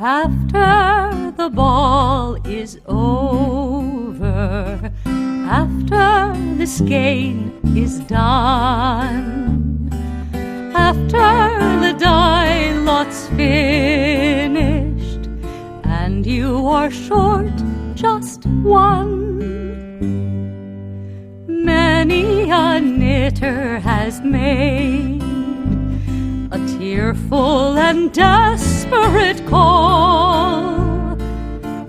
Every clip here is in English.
After the ball is over, after the skein is done, after the die lot's finished, and you are short just one, many a knitter has made a tearful and desperate call,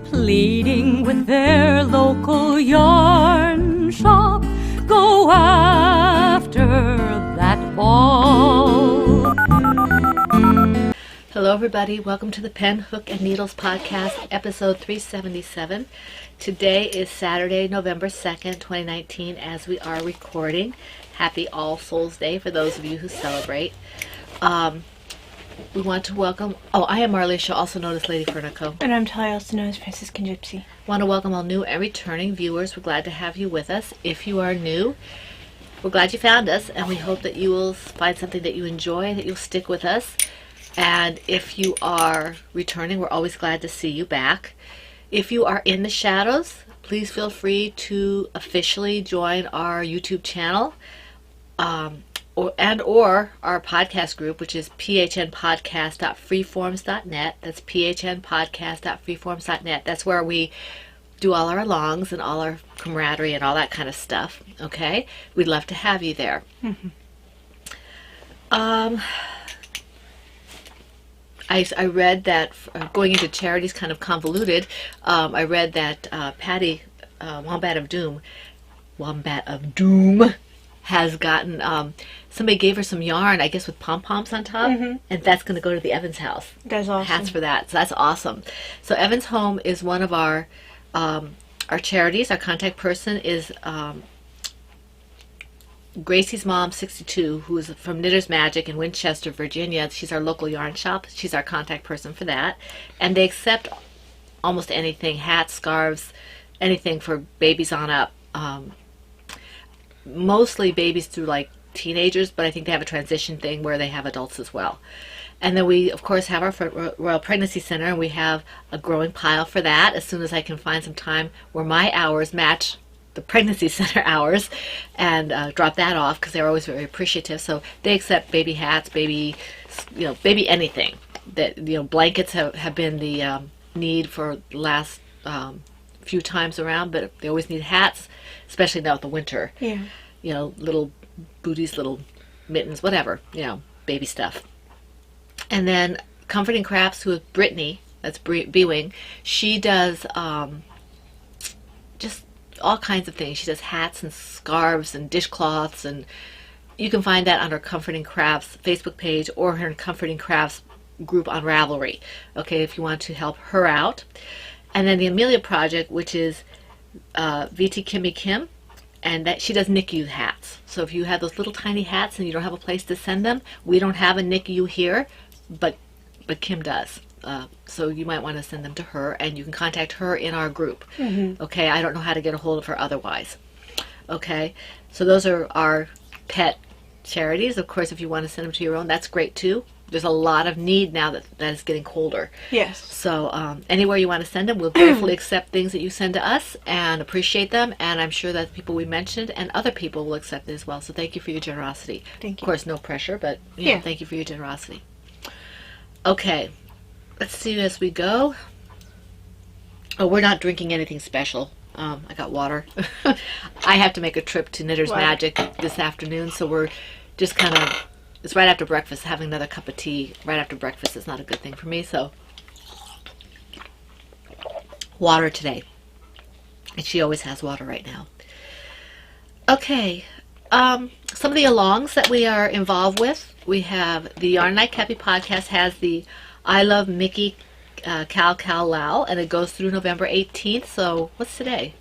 pleading with their local yarn shop, go after that ball. Hello everybody, welcome to the Pen, Hook, and Needles podcast, episode 377. Today is Saturday, November 2nd, 2019, as we are recording. Happy All Souls Day for those of you who celebrate. We want to welcome, I am Marlisha, also known as Lady Fernico. And I'm Talia, also known as Franciscan Gypsy. Want to welcome all new and returning viewers. We're glad to have you with us. If you are new, we're glad you found us, and we hope that you will find something that you enjoy, that you'll stick with us. And if you are returning, we're always glad to see you back. If you are in the shadows, please feel free to officially join our YouTube channel, or our podcast group, which is phnpodcast.freeforms.net. That's phnpodcast.freeforms.net. That's where we do all our alongs and all our camaraderie and all that kind of stuff. Okay? We'd love to have you there. Mm-hmm. I read that, going into charity is kind of convoluted, I read that Patty, Wombat of Doom, has gotten, somebody gave her some yarn, I guess with pom-poms on top, and that's going to go to the Evans house. That's awesome. Hats for that. So that's awesome. So Evans Home is one of our charities. Our contact person is Gracie's mom, 62, who is from Knitter's Magic in Winchester, Virginia. She's our local yarn shop. She's our contact person for that. And they accept almost anything, hats, scarves, anything for babies on up. Mostly babies through like teenagers, but I think they have a transition thing where they have adults as well. And then we, of course, have our Royal Pregnancy Center, and we have a growing pile for that as soon as I can find some time where my hours match the Pregnancy Center hours, and drop that off because they're always very appreciative. So they accept baby hats, baby anything. That, blankets have been the need for the last few times around, but they always need hats, especially now with the winter. Yeah. Little booties, little mittens, whatever, baby stuff. And then Comforting Crafts, who is Brittany, that's B-Wing, she does just all kinds of things. She does hats and scarves and dishcloths, and you can find that on her Comforting Crafts Facebook page or her Comforting Crafts group on Ravelry, okay, if you want to help her out. And then the Amelia Project, which is VT Kimmy Kim, and that she does NICU hats. So if you have those little tiny hats and you don't have a place to send them, we don't have a NICU here, but Kim does. So you might want to send them to her, and you can contact her in our group. Okay, I don't know how to get a hold of her otherwise. Okay, so those are our pet charities. Of course, if you want to send them to your own, that's great too. There's a lot of need now that is getting colder. Yes. So anywhere you want to send them, we'll gratefully accept things that you send to us and appreciate them. And I'm sure that the people we mentioned and other people will accept it as well. So thank you for your generosity. Thank you. Of course, no pressure, but thank you for your generosity. Okay, let's see as we go. Oh, we're not drinking anything special. I got water. I have to make a trip to Knitter's Magic this afternoon, so we're just kind of, it's right after breakfast. Having another cup of tea right after breakfast is not a good thing for me, so water today. And she always has water right now. Okay, some of the alongs that we are involved with. We have the Yarn Night Cappy podcast has the I Love Mickey Cal Lau, and it goes through November 18th. So what's today?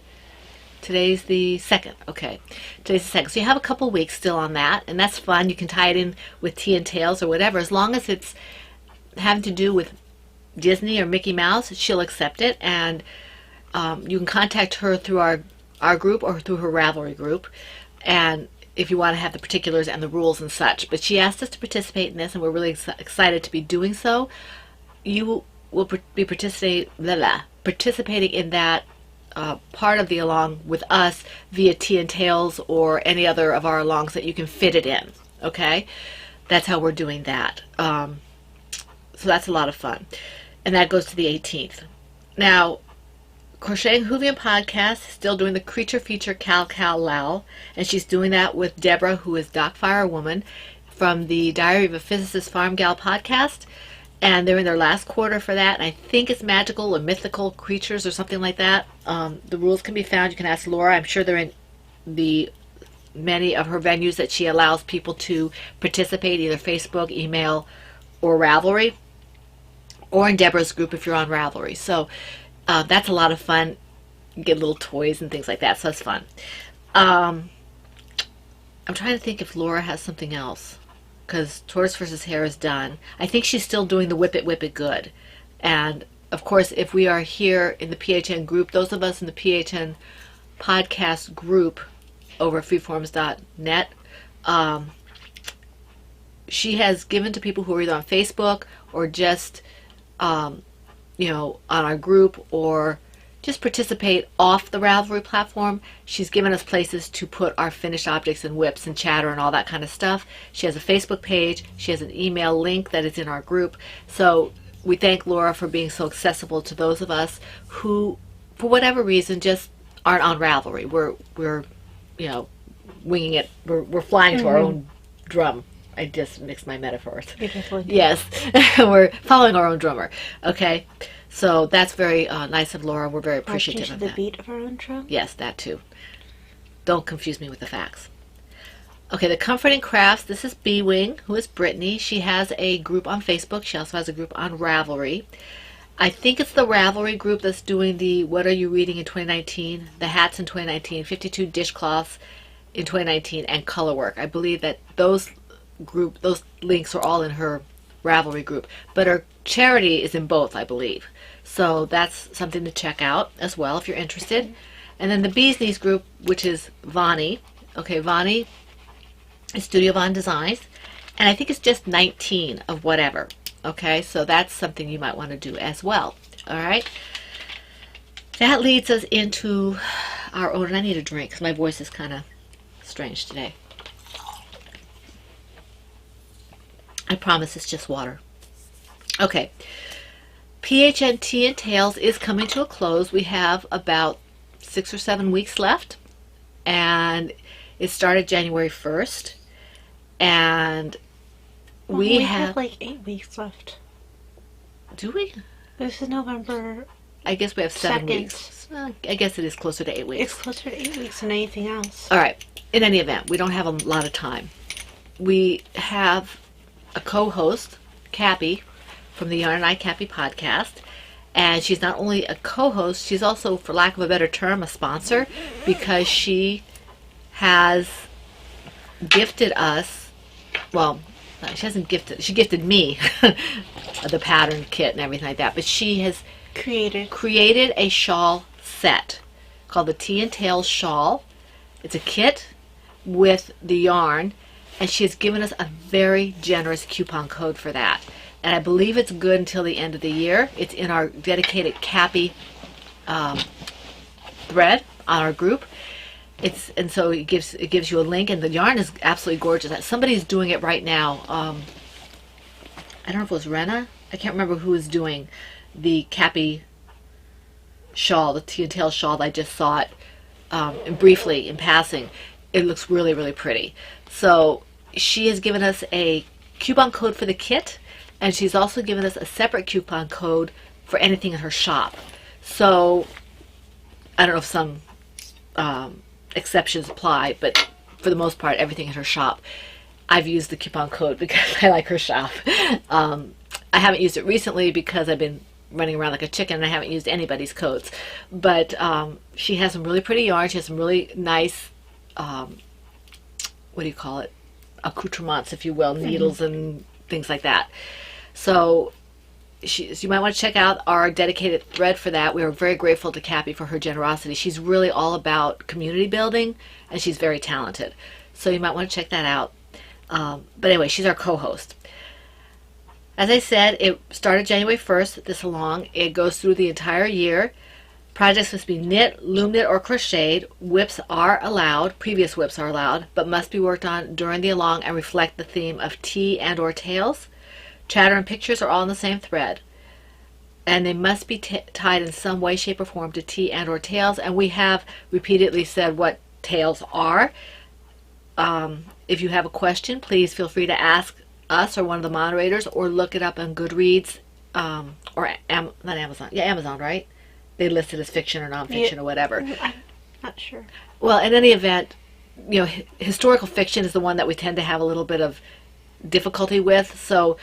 Today's the 2nd. Okay, today's the 2nd. So you have a couple weeks still on that, and that's fun. You can tie it in with Tea and Tails or whatever. As long as it's having to do with Disney or Mickey Mouse, she'll accept it. And you can contact her through our group or through her Ravelry group. And if you want to have the particulars and the rules and such. But she asked us to participate in this, and we're really excited to be doing so. You will be participating in that part of the along with us via Tea and Tails or any other of our alongs that you can fit it in. Okay, that's how we're doing that. So that's a lot of fun, and that goes to the 18th. Now, Crocheting Whovian podcast is still doing the creature feature Cal Cal Lal, and she's doing that with Deborah, who is Doc Fire Woman from the Diary of a Physicist Farm Gal podcast, and they're in their last quarter for that, and I think it's magical or mythical creatures or something like that. The rules can be found. You can ask Laura. I'm sure they're in the many of her venues that she allows people to participate, either Facebook, email, or Ravelry, or in Deborah's group if you're on Ravelry. So that's a lot of fun. You get little toys and things like that, so that's fun. I'm trying to think if Laura has something else, because Tortoise vs. Hare is done. I think she's still doing the Whip It Good. And, of course, if we are here in the PHN group, those of us in the PHN podcast group over at freeforms.net, she has given to people who are either on Facebook or just on our group, or just participate off the Ravelry platform. She's given us places to put our finished objects and whips and chatter and all that kind of stuff. She has a Facebook page. She has an email link that is in our group. So we thank Laura for being so accessible to those of us who, for whatever reason, just aren't on Ravelry. We're winging it. We're flying to our own drum. I just mixed my metaphors. Yes, we're following our own drummer. Okay, so that's very nice of Laura. We're very appreciative of that. The beat of our own drum? Yes, that too. Don't confuse me with the facts. Okay, the Comforting Crafts. This is B-Wing, who is Brittany. She has a group on Facebook. She also has a group on Ravelry. I think it's the Ravelry group that's doing the What Are You Reading in 2019, the hats in 2019, 52 dishcloths in 2019, and color work. I believe that those links are all in her Ravelry group, but her charity is in both, I believe. So that's something to check out as well if you're interested. And then the Bee's Knees group, which is Vani. Okay, Vani is Studio Von Designs, and I think it's just 19 of whatever. Okay, so that's something you might want to do as well. All right, that leads us into our own. And I need a drink because my voice is kind of strange today. I promise it's just water. Okay. PHN Tea and Tails is coming to a close. We have about 6 or 7 weeks left. And it started January 1st. And we have like 8 weeks left. Do we? This is November. I guess we have 7 2nd. weeks. I guess it is closer to 8 weeks. It's closer to 8 weeks than anything else. All right. In any event, we don't have a lot of time. We have a co-host, Cappy, from the Yarn and I Cappy podcast, and she's not only a co-host, she's also, for lack of a better term, a sponsor, because she has gifted us, well, she hasn't gifted, she gifted me the pattern kit and everything like that, but she has created a shawl set called the Tea and Tails shawl. It's a kit with the yarn, and she has given us a very generous coupon code for that. And I believe it's good until the end of the year. It's in our dedicated Cappy thread on our group. And so it gives you a link, and the yarn is absolutely gorgeous. Somebody's doing it right now. I don't know if it was Rena. I can't remember who is doing the Cappy shawl, the Tea and Tails shawl. I just saw it and briefly in passing. It looks really, really pretty. So she has given us a coupon code for the kit, and she's also given us a separate coupon code for anything in her shop. So I don't know if some exceptions apply, but for the most part, everything in her shop, I've used the coupon code because I like her shop. I haven't used it recently because I've been running around like a chicken and I haven't used anybody's codes. But she has some really pretty yarn. She has some really nice, what do you call it? Accoutrements, if you will, needles and things like that. So you might want to check out our dedicated thread for that. We are very grateful to Cappy for her generosity. She's really all about community building, and she's very talented. So you might want to check that out. But anyway, she's our co-host. As I said, it started January 1st, this along. It goes through the entire year. Projects must be knit, loom knit, or crocheted. Whips are allowed, previous whips are allowed, but must be worked on during the along and reflect the theme of tea and or tales. Chatter and pictures are all in the same thread. And they must be tied in some way, shape, or form to tea and or tales. And we have repeatedly said what tales are. If you have a question, please feel free to ask us or one of the moderators, or look it up on Goodreads, or not Amazon. Yeah, Amazon, right? They list it as fiction or nonfiction or whatever. I'm not sure. Well, in any event, historical fiction is the one that we tend to have a little bit of difficulty with. So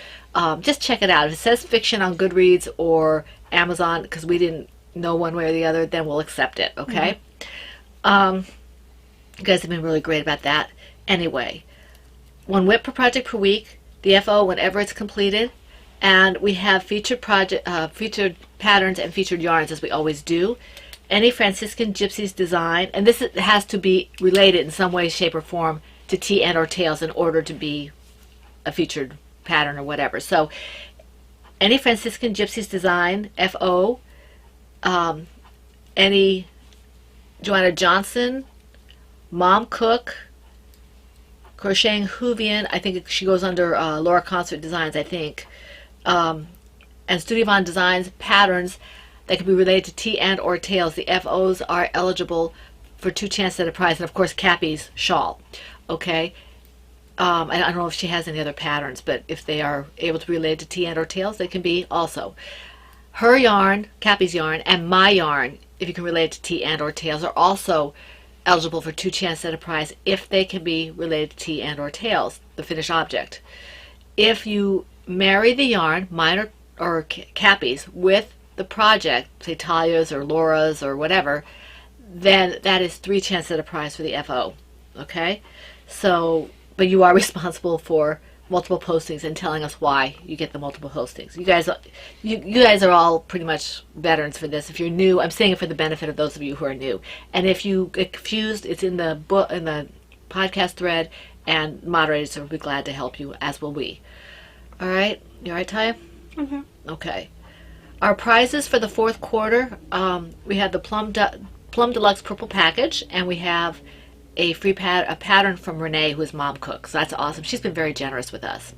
just check it out. If it says fiction on Goodreads or Amazon, because we didn't know one way or the other, then we'll accept it, okay? You guys have been really great about that. Anyway, 1 whip per project per week, the FO whenever it's completed, and we have featured patterns and featured yarns, as we always do. Any Franciscan Gypsies design, and this has to be related in some way, shape, or form to tea and or tales in order to be a featured pattern or whatever. So any Franciscan Gypsies design, FO, any Joanna Johnson, Mom Cook, Crocheting Hoovian, I think she goes under Laura Concert Designs, I think, and Studio Von Designs patterns that can be related to tea and or tales. The FOs are eligible for 2 chances at a prize, and of course Cappy's shawl. Okay, I don't know if she has any other patterns, but if they are able to be related to tea and or tales, they can be also. Her yarn, Cappy's yarn, and my yarn, if you can relate it to tea and or tales, are also eligible for 2 chances at a prize if they can be related to tea and or tales, the finished object. If you marry the yarn, mine or Cappy's, with the project, say Talia's or Laura's or whatever, then that is 3 chances at a prize for the FO. Okay? So, but you are responsible for multiple postings and telling us why you get the multiple postings. You guys are all pretty much veterans for this. If you're new, I'm saying it for the benefit of those of you who are new. And if you get confused, it's in the book, in the podcast thread, and moderators will be glad to help you, as will we. All right, you all right, Taya? Mm-hmm. Okay. Our prizes for the 4th quarter, we have the Plum Deluxe Purple Package, and we have a free pattern from Renee, who is Mom Cook. So that's awesome. She's been very generous with us.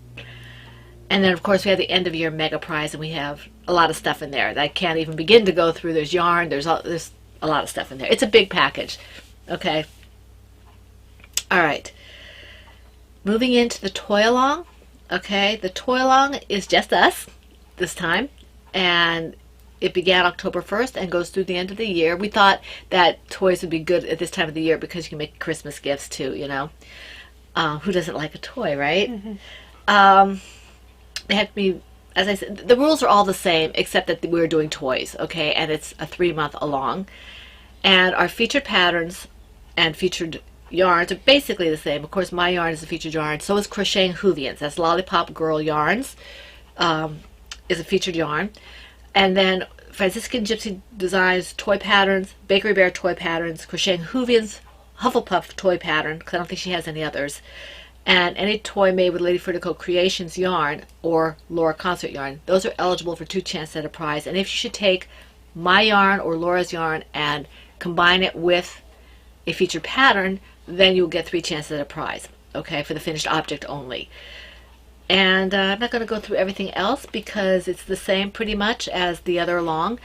And then, of course, we have the end of year mega prize, and we have a lot of stuff in there that I can't even begin to go through. There's yarn. There's a lot of stuff in there. It's a big package. Okay. All right. Moving into the toy along. Okay. The toy along is just us this time, and it began October 1st and goes through the end of the year. We thought that toys would be good at this time of the year because you can make Christmas gifts too, Who doesn't like a toy, right? Mm-hmm. They have to be, as I said, the rules are all the same except that we're doing toys, okay? And it's a 3-month along. And our featured patterns and featured yarns are basically the same. Of course, my yarn is a featured yarn. So is Crocheting Hoovians. That's Lollipop Girl Yarns, is a featured yarn. And then Franciscan Gypsy Designs toy patterns, Bakery Bear toy patterns, Crocheting Hoovian's Hufflepuff toy pattern, because I don't think she has any others, and any toy made with Lady Frutico Creations yarn or Laura Concert yarn. Those are eligible for 2 chances at a prize. And if you should take my yarn or Laura's yarn and combine it with a featured pattern, then you'll get 3 chances at a prize, okay, for the finished object only. And I'm not going to go through everything else because it's the same pretty much as the other along.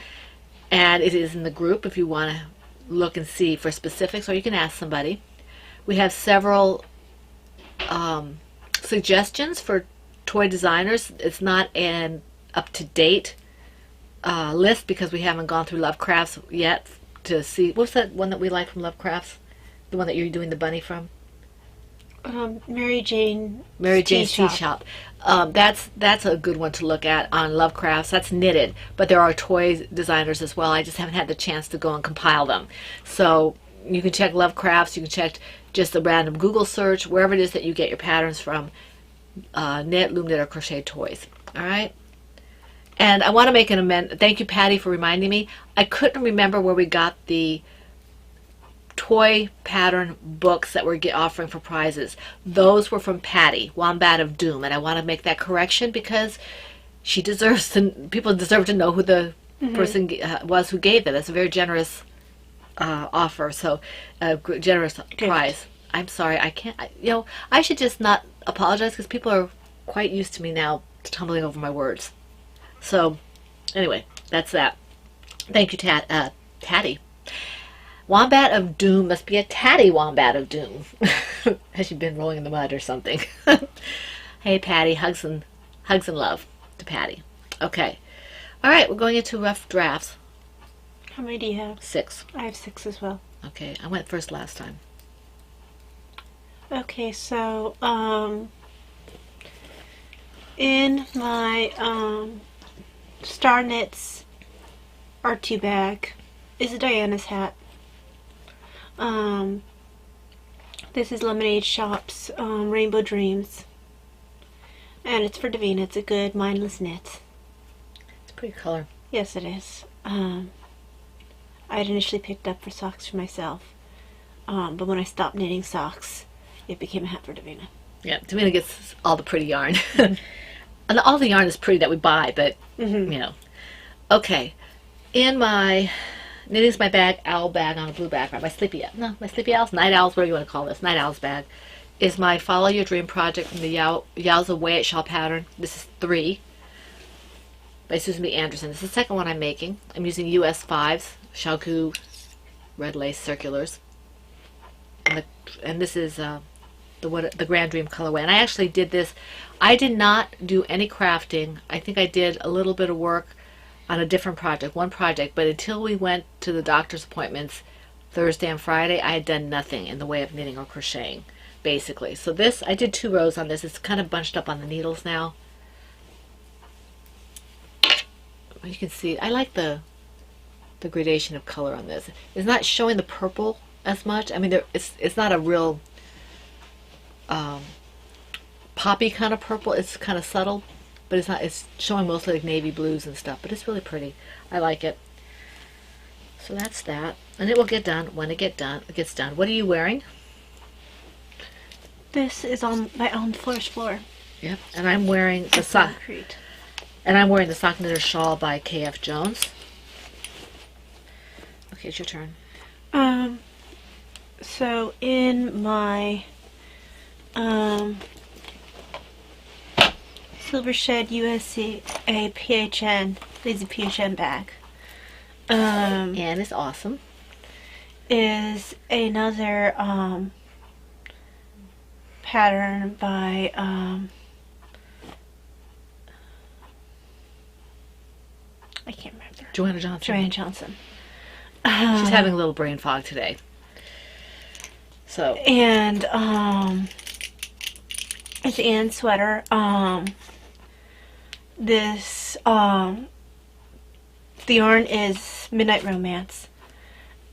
And it is in the group if you want to look and see for specifics, or you can ask somebody. We have several suggestions for toy designers. It's not an up-to-date list because we haven't gone through Lovecrafts yet to see. What's that one that we like from Lovecrafts? The one that you're doing the bunny from? Mary Jane's Tea Shop. That's a good one to look at on Lovecrafts. That's knitted, but there are toy designers as well. I just haven't had the chance to go and compile them. So you can check Lovecrafts. You can check just a random Google search, wherever it is that you get your patterns from, knit, loom knit, or crochet toys. All right. And I want to make an amendment. Thank you, Patty, for reminding me. I couldn't remember where we got the toy pattern books that we're offering for prizes. Those were from Patty, Wombat of Doom, and I want to make that correction because she deserves to. People deserve to know who the person was who gave them. That's a very generous offer. So, generous prize. I'm sorry, I can't. I should just not apologize because people are quite used to me now tumbling over my words. So, anyway, that's that. Thank you, Tatty. Wombat of Doom must be a tatty Wombat of Doom. Has she been rolling in the mud or something? Hey, Patty, hugs and love to Patty. Okay. All right, we're going into rough drafts. How many do you have? 6. I have 6 as well. Okay, I went first last time. Okay, so, in my, Star Knits R2 bag is a Diana's hat. This is Lemonade Shop's, Rainbow Dreams. And it's for Davina. It's a good, mindless knit. It's a pretty color. Yes, it is. I had initially picked up for socks for myself. But when I stopped knitting socks, it became a hat for Davina. Yeah, Davina gets all the pretty yarn. And all the yarn is pretty that we buy, but, Okay. In my Knitting's My Bag owl bag on a blue background, my sleepy owls, night owls, whatever you want to call this, night owls bag, is my Follow Your Dream project from the Yowza Way It Shawl pattern. This is 3 by Susan B. Anderson. This is the second one I'm making. I'm using US 5s, Shaoku red lace circulars, and this is the Grand Dream colorway. And I actually did this. I did not do any crafting. I think I did a little bit of work on a different project, one project, but until we went to the doctor's appointments Thursday and Friday, I had done nothing in the way of knitting or crocheting, basically. So this, I did 2 rows on this. It's kind of bunched up on the needles now. You can see, I like the gradation of color on this. It's not showing the purple as much. I mean, it's not a real poppy kind of purple. It's kind of subtle. But it's not. It's showing mostly like navy blues and stuff. But it's really pretty. I like it. So that's that, and it will get done when it gets done. What are you wearing? This is on the Flourish floor. Yep. And I'm wearing the sock. Concrete. And I'm wearing the Sock Knitter Shawl by K.F. Jones. Okay, it's your turn. So in my Silver Shed USA PHN, Lazy PHN bag. And it's awesome. Is another pattern by I can't remember. Joanna Johnson. Joanna Johnson. She's having a little brain fog today. So. And it's Anne sweater. This the yarn is Midnight Romance.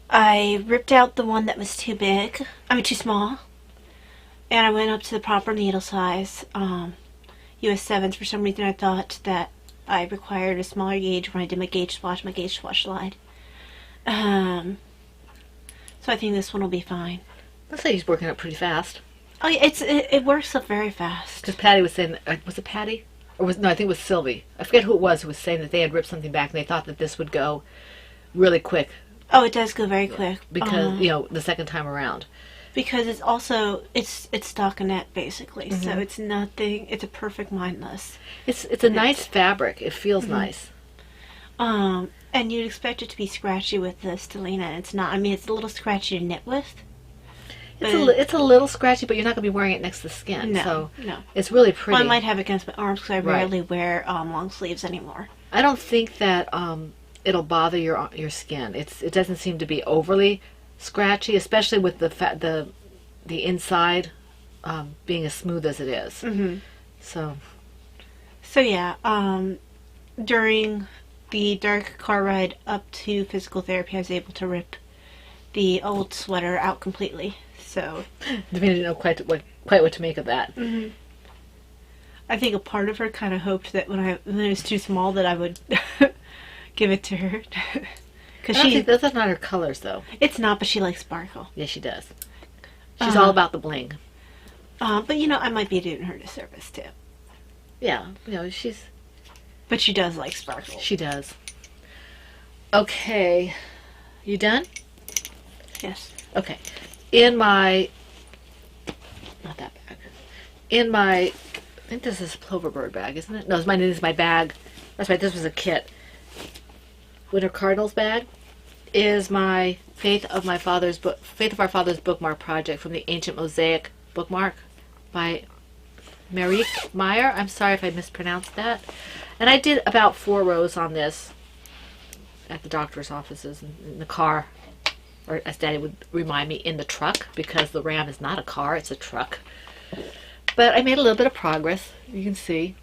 I ripped out the one that was too big. I mean too small. And I went up to the proper needle size. US 7s. For some reason I thought that I required a smaller gauge when I did my gauge swatch slide. So I think this one will be fine. Looks like he's working up pretty fast. Oh, yeah, it works up very fast. Because Patty was saying, was it Patty? Or I think it was Sylvie. I forget who it was who was saying that they had ripped something back and they thought that this would go really quick. Oh, it does go very quick. Because, the second time around. Because it's also, it's stockinette basically. So it's nothing, it's a perfect mindless. It's a nice fabric. It feels nice. And you'd expect it to be scratchy with the stellina, and it's not. I mean, it's a little scratchy to knit with. It's a little scratchy, but you're not going to be wearing it next to the skin. No, no. It's really pretty. Well, I might have it against my arms because I rarely wear long sleeves anymore. I don't think that it'll bother your skin. It doesn't seem to be overly scratchy, especially with the inside being as smooth as it is. So yeah, during the dark car ride up to physical therapy, I was able to rip the old sweater out completely. So Davina didn't know quite what to make of that. I think a part of her kind of hoped that when it was too small that I would give it to her. Because I don't think those are not her colors, though. it's not, but she likes sparkle. Yeah, she does. She's all about the bling. But you know, I might be doing her a disservice too. Yeah, But she does like sparkle. she does. Okay, you done? Yes. Okay. In my, not that bag. In my, I think this is a Plover Bird bag, isn't it? No, this is my bag. That's right, this was a kit. Winter Cardinals bag is my Faith of Our Father's bookmark project from the Ancient Mosaic bookmark by Marieke Meyer. I'm sorry if I mispronounced that. And I did about 4 rows on this at the doctor's offices in the car, or as Daddy would remind me, in the truck, because the Ram is not a car, it's a truck. But I made a little bit of progress, you can see.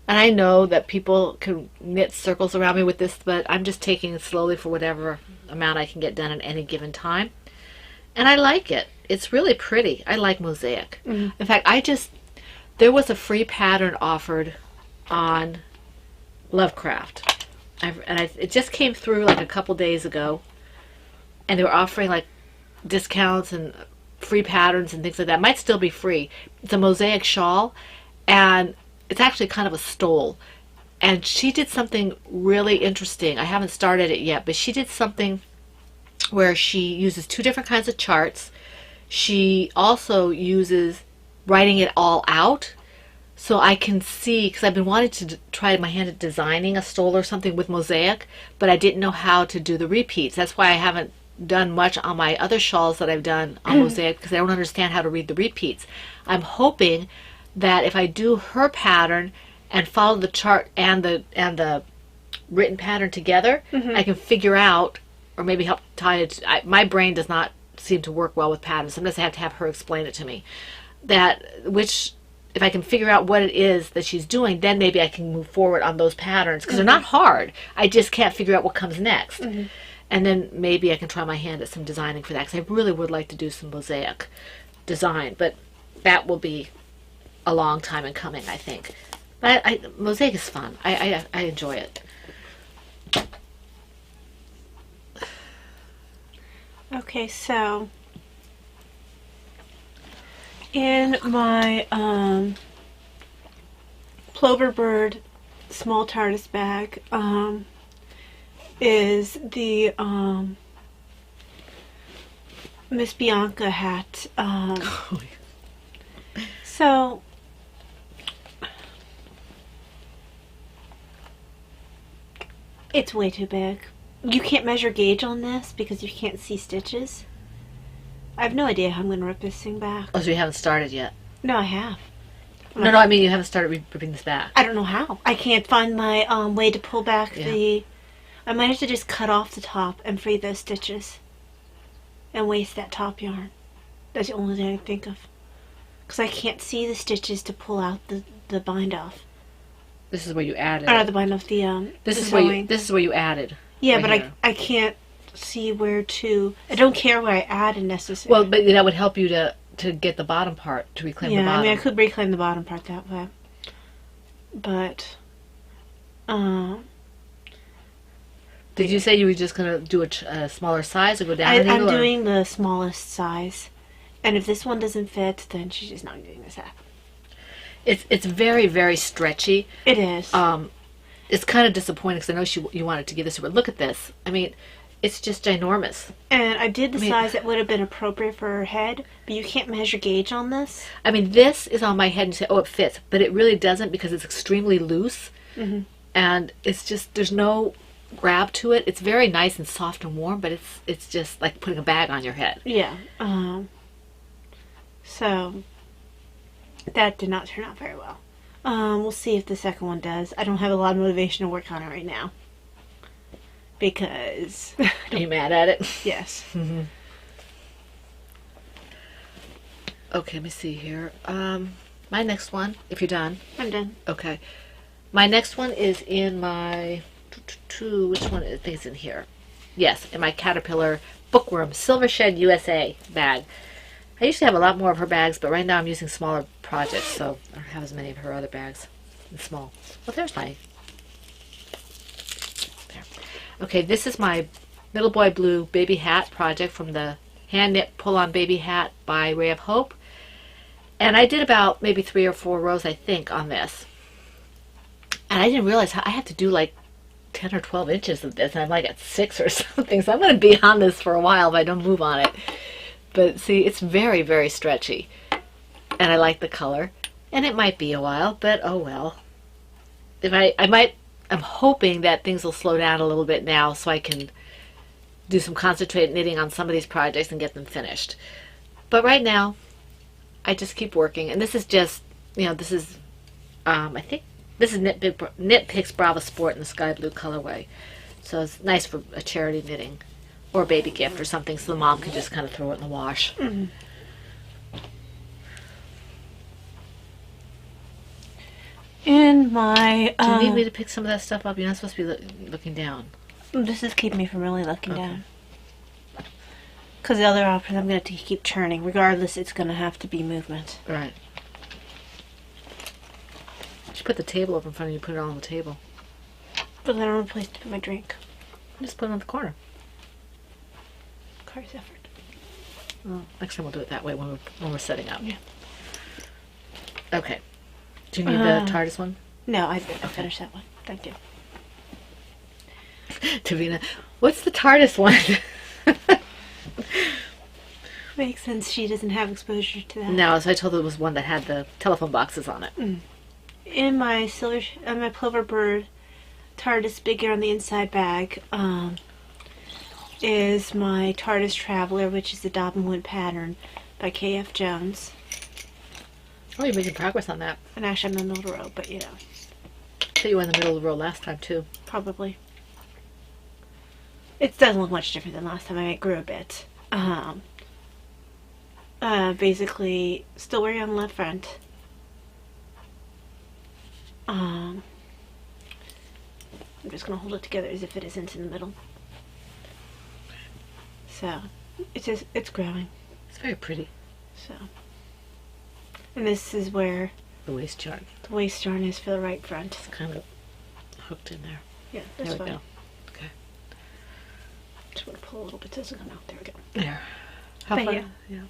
And I know that people can knit circles around me with this, but I'm just taking it slowly for whatever amount I can get done at any given time. And I like it. It's really pretty. I like mosaic. In fact, there was a free pattern offered on Lovecraft. It just came through like a couple days ago. And they were offering like discounts and free patterns and things like that. It might still be free. It's a mosaic shawl, and it's actually kind of a stole. And she did something really interesting. I haven't started it yet, but she did something where she uses 2 different kinds of charts. She also uses writing it all out. So I can see, because I've been wanting to try my hand at designing a stole or something with mosaic, but I didn't know how to do the repeats. That's why I haven't done much on my other shawls that I've done on mosaic, because I don't understand how to read the repeats. I'm hoping that if I do her pattern and follow the chart and the written pattern together, I can figure out, or maybe help tie it. My brain does not seem to work well with patterns. Sometimes I have to have her explain it to me. If I can figure out what it is that she's doing, then maybe I can move forward on those patterns, because they're not hard. I just can't figure out what comes next. And then maybe I can try my hand at some designing for that, because I really would like to do some mosaic design, but that will be a long time in coming, I think. But mosaic is fun. I enjoy it. Okay, so in my Plover Bird small TARDIS bag is the Miss Bianca hat. So it's way too big. You can't measure gauge on this because you can't see stitches. I have no idea how I'm going to rip this thing back. Oh, so you haven't started yet? No, I have. No, I mean you haven't started ripping this back. I don't know how. I can't find my way to pull back the... I might have to just cut off the top and free those stitches. And waste that top yarn. That's the only thing I can think of. Because I can't see the stitches to pull out the bind off. This is where you added. Or not the bind off, This the is sewing. this is where you added. Yeah, right but here. I can't see where to... I don't care where I added necessarily. Well, but that would help you to get the bottom part, to reclaim the Yeah, bottom. I mean, I could reclaim the bottom part that way. But... Did you say you were just going to do a smaller size or go down? I'm doing the smallest size. And if this one doesn't fit, then she's just not doing this half. It's very, very stretchy. It is. It's kind of disappointing because I know you wanted to give this to her. Look at this. I mean, it's just ginormous. And I did the size that would have been appropriate for her head, but you can't measure gauge on this. I mean, this is on my head and you say, oh, it fits. But it really doesn't because it's extremely loose. And it's just, there's no grab to it. It's very nice and soft and warm, but it's just like putting a bag on your head. Yeah. So that did not turn out very well. We'll see if the second one does. I don't have a lot of motivation to work on it right now. Because... Are you mad at it? Yes. Okay, let me see here. My next one, if you're done. I'm done. Okay. My next one is in my... Which one? I think it's in here. Yes, in my Caterpillar Bookworm Silver Shed USA bag. I usually have a lot more of her bags, but right now I'm using smaller projects, so I don't have as many of her other bags. Small. Well, there's my... There. Okay, this is my Little Boy Blue baby hat project from the Hand Knit Pull-On Baby Hat by Ray of Hope. And I did about maybe 3 or 4 rows, I think, on this. And I didn't realize how I had to do like 10 or 12 inches of this. And I'm like at 6 or something. So I'm going to be on this for a while if I don't move on it. But see, it's very, very stretchy. And I like the color. And it might be a while, but oh well. I'm hoping that things will slow down a little bit now so I can do some concentrated knitting on some of these projects and get them finished. But right now, I just keep working. And this is just, this is, I think, this is Knit Picks Brava Sport in the sky blue colorway. So it's nice for a charity knitting or a baby gift or something so the mom can just kind of throw it in the wash. Mm-hmm. In my... Do you need me to pick some of that stuff up? You're not supposed to be looking down. This is keeping me from really looking down. Because the other option, I'm going to keep churning. Regardless, it's going to have to be movement. Right. You should put the table up in front of you, put it on the table. But then I don't have a place to put my drink. Just put it on the corner. Car's effort. Well, next time we'll do it that way when we're setting up. Yeah. Okay. Do you need the TARDIS one? No, I finished that one. Thank you. Davina, what's the TARDIS one? Makes sense. She doesn't have exposure to that. No, so I told her it was one that had the telephone boxes on it. In my my Plover Bird TARDIS bigger on the inside bag is my TARDIS Traveler, which is the Dobbin Wood pattern by K.F. Jones. Oh, you're making progress on that. And actually, I'm in the middle of the row, but I thought you were in the middle of the row last time, too. probably. It doesn't look much different than last time. It grew a bit. Basically, still wearing on the left front. I'm just going to hold it together as if it isn't in the middle. So, it's growing. It's very pretty. So, and this is where The waist yarn. the waist yarn is for the right front. It's kind of hooked in there. Yeah, that's There we fine. go. Okay. Just want to pull a little bit. Doesn't come out. There we go. There. How But far? yeah. Yeah.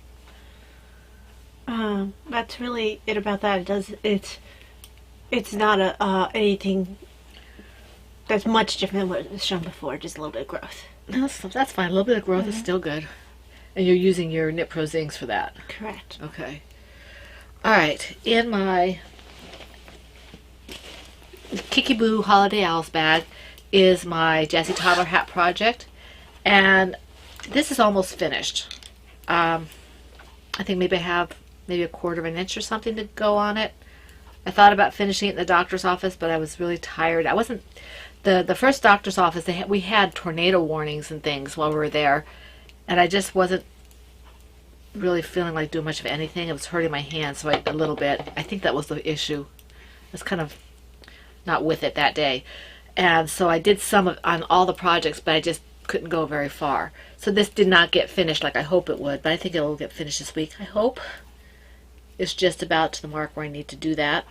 That's really it about that. It's not anything that's much different than what was shown before. Just a little bit of growth. No, that's fine. A little bit of growth is still good. And you're using your Knit Pros inks for that. Correct. Okay. All right. In my Kikiboo Holiday Owls bag is my Jessie Toddler hat project. And this is almost finished. I think maybe I have maybe a 1/4 inch or something to go on it. I thought about finishing it in the doctor's office, but I was really tired. I wasn't... The first doctor's office, we had tornado warnings and things while we were there. And I just wasn't really feeling like doing much of anything. It was hurting my hands so a little bit. I think that was the issue. I was kind of not with it that day. And so I did some on all the projects, but I just couldn't go very far. So this did not get finished like I hope it would, but I think it'll get finished this week, I hope. It's just about to the mark where I need to do that.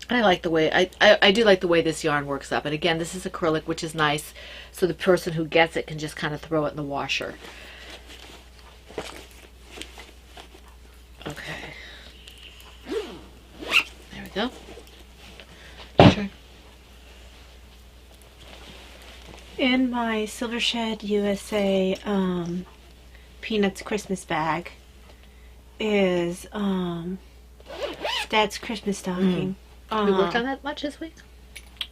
And I like the way, I do like the way this yarn works up. And again, this is acrylic, which is nice. So the person who gets it can just kind of throw it in the washer. Okay. There we go. Sure. In my Silvershed USA Peanuts Christmas bag is Dad's Christmas stocking. We worked on that much this week?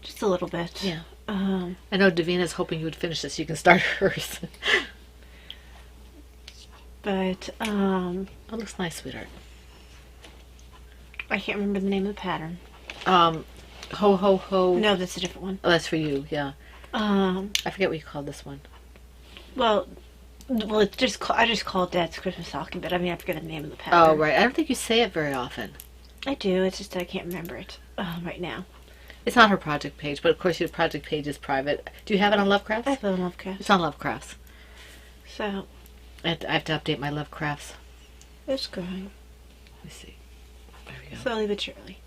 Just a little bit. Yeah. I know Davina's hoping you would finish this so you can start hers. But Oh, it looks nice, sweetheart. I can't remember the name of the pattern. Ho Ho Ho. No, that's a different one. Oh, that's for you, yeah. Um, I forget what you called this one. well, it's just I just call it Dad's Christmas stocking, but I mean I forget the name of the pattern. Oh, right. I don't think you say it very often. I do. It's just that I can't remember it right now. It's on her project page, but of course your project page is private. Do you have it on Lovecrafts? I have a Lovecraft. It's on Lovecrafts. So I have to update my Lovecrafts. it's growing Let me see. There we go. slowly but surely.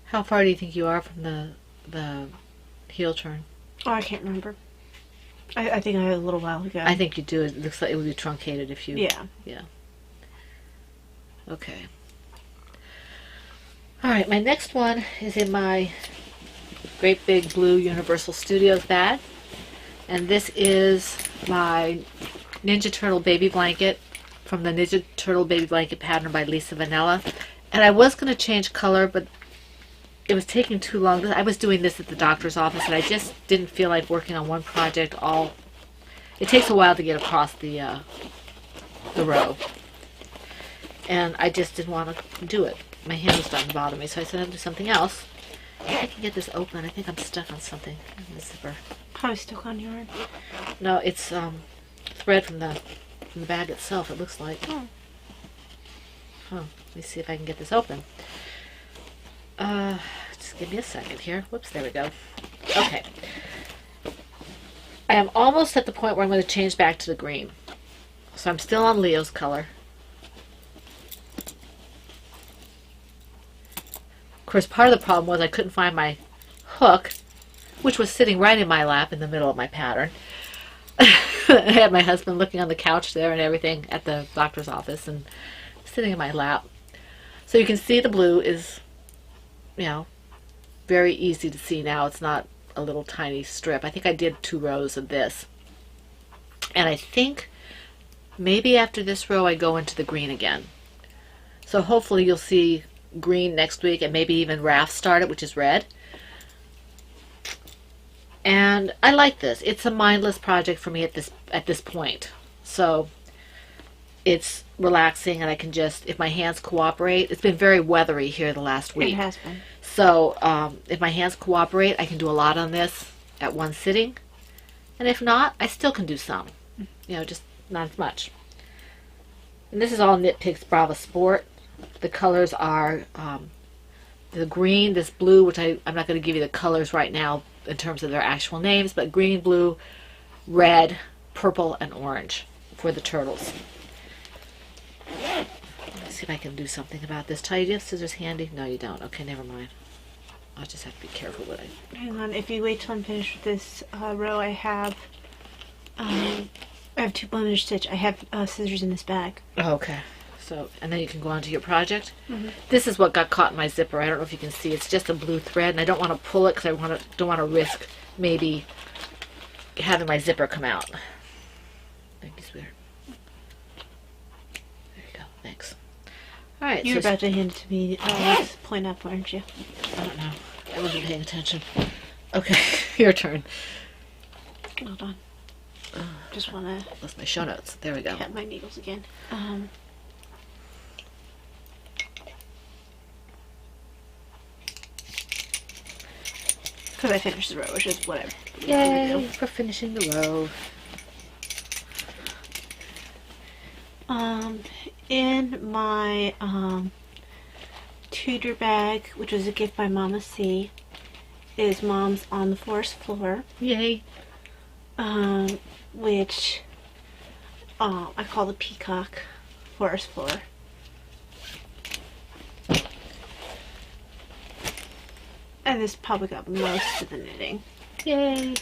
How far do you think you are from the Heel turn. Oh, I can't remember. I think I had a little while ago. I think you do. It looks like it would be truncated if you... Yeah. Yeah. Okay. Alright, my next one is in my great big blue Universal Studios bag. And this is my Ninja Turtle baby blanket from the Ninja Turtle baby blanket pattern by Lisa Vanilla. And I was going to change color, but it was taking too long. I was doing this at the doctor's office, and I just didn't feel like working on one project all... It takes a while to get across the row. And I just didn't want to do it. My hand was starting to bother me, so I said I'll do something else. If I can get this open, I think I'm stuck on something in the zipper. How is stuck on yarn? No, it's thread from the bag itself, it looks like. Oh. Huh. Let me see if I can get this open. Just give me a second here. Whoops, there we go. Okay. I am almost at the point where I'm going to change back to the green. So I'm still on Leo's color. Of course, part of the problem was I couldn't find my hook, which was sitting right in my lap in the middle of my pattern. I had my husband looking on the couch there and everything at the doctor's office and sitting in my lap. So you can see the blue is, you know, very easy to see now. It's not a little tiny strip. I think I did 2 rows of this. And I think maybe after this row I go into the green again. So hopefully you'll see green next week and maybe even Raph started, which is red. And I like this. It's a mindless project for me at this point. So it's relaxing and I can just, if my hands cooperate, it's been very weathery here the last week. It has been. So if my hands cooperate, I can do a lot on this at one sitting. And if not, I still can do some. You know, just not as much. And this is all Knit Picks Brava Sport. The colors are the green, this blue, which I'm not going to give you the colors right now in terms of their actual names, but green, blue, red, purple, and orange for the turtles. Let's see if I can do something about this. Ty, do you have scissors handy? No, you don't. Okay, never mind. I'll just have to be careful with it. Hang on, if you wait till I'm finished with this row, I have 2 blemish stitch. I have scissors in this bag. Oh, okay. So, and then you can go on to your project. This is what got caught in my zipper. I don't know if you can see. It's just a blue thread, and I don't want to pull it because I don't want to risk maybe having my zipper come out. Thank you, sweetheart. There you go. Thanks. All right. You were so about to hand it to me. Point up, weren't you? I don't know. I wasn't paying attention. Okay, your turn. Hold on. Just want to That's my show notes. There we go. get my needles again. Because I finished the row, which is what I Yay for finishing the row. In my Tudor bag, which was a gift by Mama C, is Mom's On the Forest Floor, Yay. which I call the Peacock Forest Floor. And this probably got most of the knitting. Yay.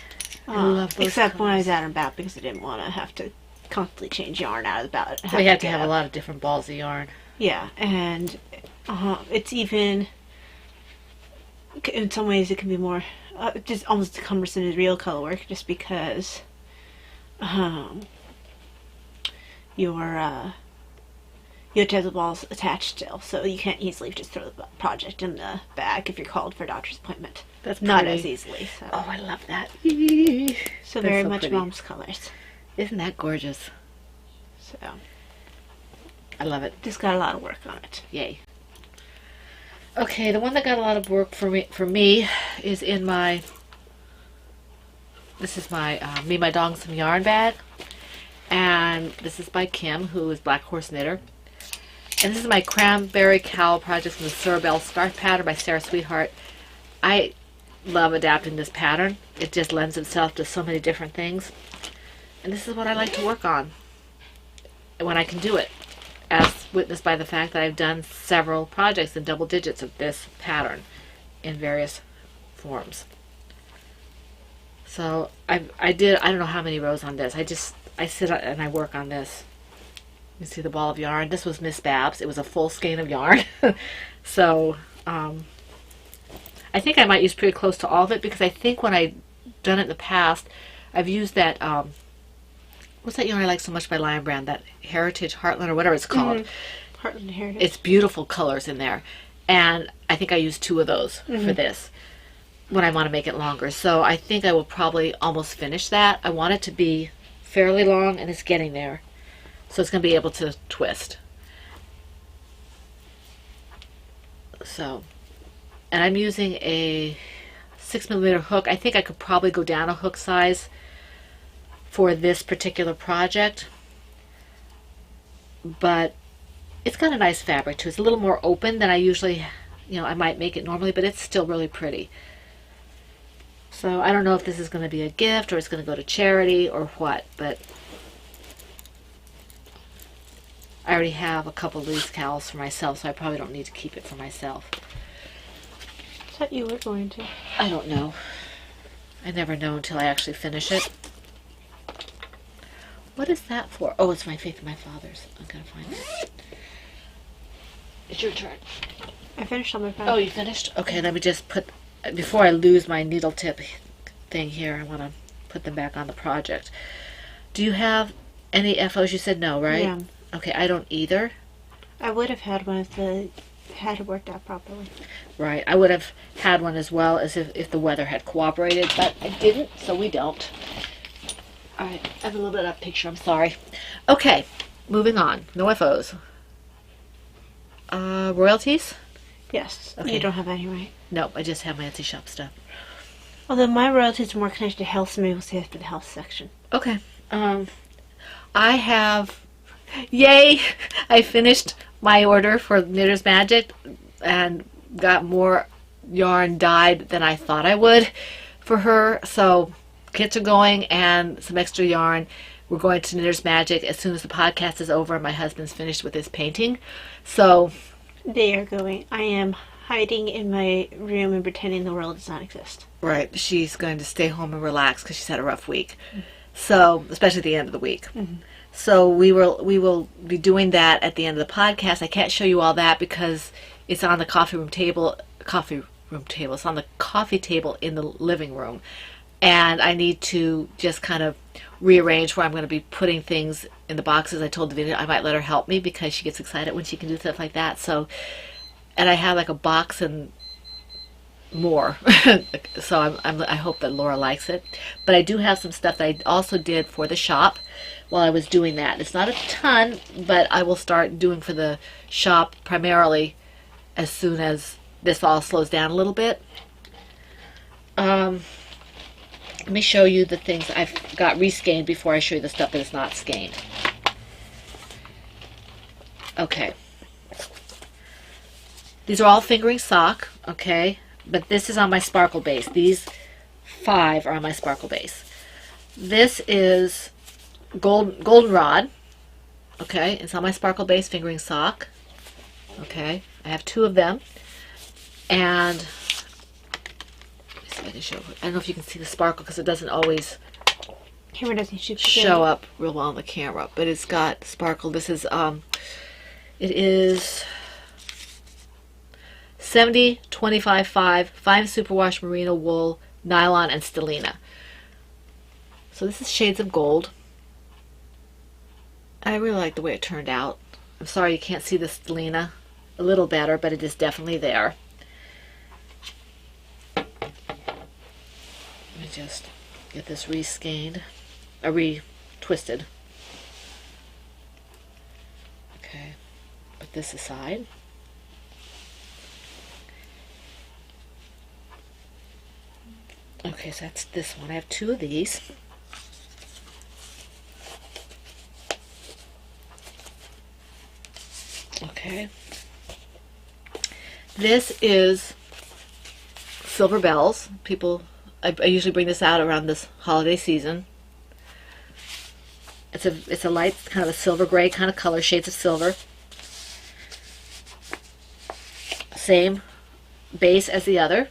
I love those Except when I was colors. out and about because I didn't want to have to constantly change yarn out of the ballot. We had to have a lot of different balls of yarn. Yeah, and it's even, in some ways it can be more, just almost cumbersome as real color work just because you have to have the balls attached still, so you can't easily just throw the project in the bag if you're called for a doctor's appointment. That's Not pretty. as easily. So, Oh, I love that. so That's very so much pretty. Mom's colors. Isn't that gorgeous? So I love it. just got a lot of work on it. Yay. Okay, the one that got a lot of work for me is in my, this is my Me, My Dog, Some Yarn bag. And this is by Kim, who is Black Horse Knitter. And this is my Cranberry Cowl project from the Cerebelle Scarf pattern by Sarah Sweetheart. I love adapting this pattern. It just lends itself to so many different things. And this is what I like to work on when I can do it, as witnessed by the fact that I've done several projects in double digits of this pattern in various forms. So I don't know how many rows on this. I sit and I work on this. You see the ball of yarn. This was Miss Babs. It was a full skein of yarn. So I think I might use pretty close to all of it, because I think when I've done it in the past, I've used that, what's that yarn I like so much by Lion Brand? That Heritage Heartland or whatever it's called. Heartland Heritage. It's beautiful colors in there. And I think I used 2 of those for this when I want to make it longer. So I think I will probably almost finish that. I want it to be fairly long, and it's getting there. So it's going to be able to twist. So, and I'm using a 6mm hook. I think I could probably go down a hook size for this particular project. But it's got a nice fabric too. It's a little more open than I usually, I might make it normally, but it's still really pretty. So I don't know if this is going to be a gift or it's going to go to charity or what, but I already have a couple of these cowls for myself, so I probably don't need to keep it for myself. I thought you were going to. I don't know. I never know until I actually finish it. What is that for? Oh, it's my Faith in My Father's. I'm going to find it. It's your turn. I finished on my phone. Oh, you finished? Okay, let me just put, before I lose my needle tip thing here, I want to put them back on the project. Do you have any FOs? You said no, right? Yeah. Okay, I don't either. I would have had one if the had it worked out properly. Right, I would have had one as well as if the weather had cooperated, but it didn't, so we don't. Alright, I have a little bit of that picture, I'm sorry. Okay, moving on. No FOs. Royalties? Yes. Okay. You don't have any, right? No, I just have my Etsy shop stuff. Although my royalties are more connected to health, so maybe we'll save it for the health section. Okay. I have... Yay! I finished my order for Knitter's Magic and got more yarn dyed than I thought I would for her. So kits are going and some extra yarn. We're going to Knitter's Magic as soon as the podcast is over and my husband's finished with his painting. So They are going. I am hiding in my room and pretending the world does not exist. right, she's going to stay home and relax because she's had a rough week. So, especially at the end of the week. So we will be doing that at the end of the podcast. I can't show you all that because it's on the coffee room table. It's on the coffee table in the living room, and I need to just kind of rearrange where I'm going to be putting things in the boxes. I told Davina I might let her help me because she gets excited when she can do stuff like that. So, and I have like a box and more. So I hope that Laura likes it. But I do have some stuff that I also did for the shop while I was doing that. It's not a ton, but I will start doing for the shop primarily as soon as this all slows down a little bit. Let me show you the things I've got reskeined before I show you the stuff that is not skeined. Okay. These are all fingering sock, okay? But this is on my sparkle base. These 5 are on my sparkle base. This is goldenrod, okay? It's on my sparkle base fingering sock, okay? I have 2 of them. And let me see if I can show. I don't know if you can see the sparkle because it doesn't always Camera doesn't show up real well on the camera, but it's got sparkle. This is it is 70, 25, 5, fine superwash merino wool, nylon, and stellina. So this is shades of gold. I really like the way it turned out. I'm sorry you can't see the stellina a little better, but it is definitely there. Let me just get this re-skeined, or re-twisted. Okay, put this aside. Okay, so that's this one. I have 2 of these. Okay. This is Silver Bells. I usually bring this out around this holiday season. It's a light, kind of a silver gray kind of color, shades of silver. Same base as the other.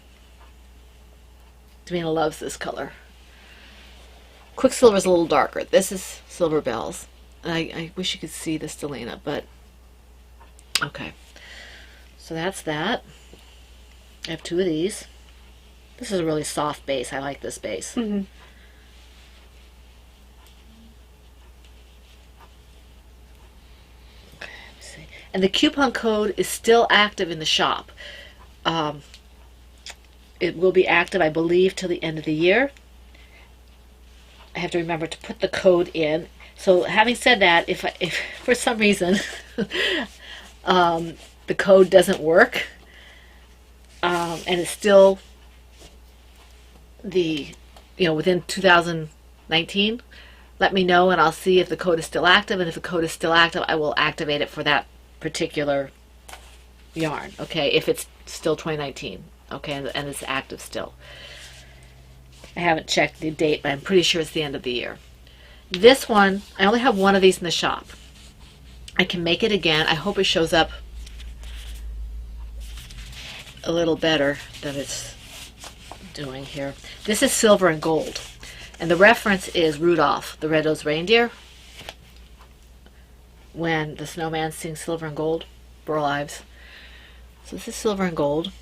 Davina loves this color. Quicksilver is a little darker. This is Silver Bells. And I wish you could see the Stellina, but okay. So that's that. I have 2 of these. This is a really soft base. I like this base. Mm-hmm. Okay, let me see. And the coupon code is still active in the shop. It will be active, I believe, till the end of the year. I have to remember to put the code in. So having said that, if for some reason the code doesn't work, and it's still within 2019, let me know and I'll see if the code is still active. And if the code is still active, I will activate it for that particular yarn. Okay, if it's still 2019. Okay, and it's active still. I haven't checked the date, but I'm pretty sure it's the end of the year. This one, I only have 1 of these in the shop. I can make it again. I hope it shows up a little better than it's doing here. This is Silver and Gold. And the reference is Rudolph, the Red-Nosed Reindeer. When the snowman sings Silver and Gold, Burl Ives. So this is Silver and Gold.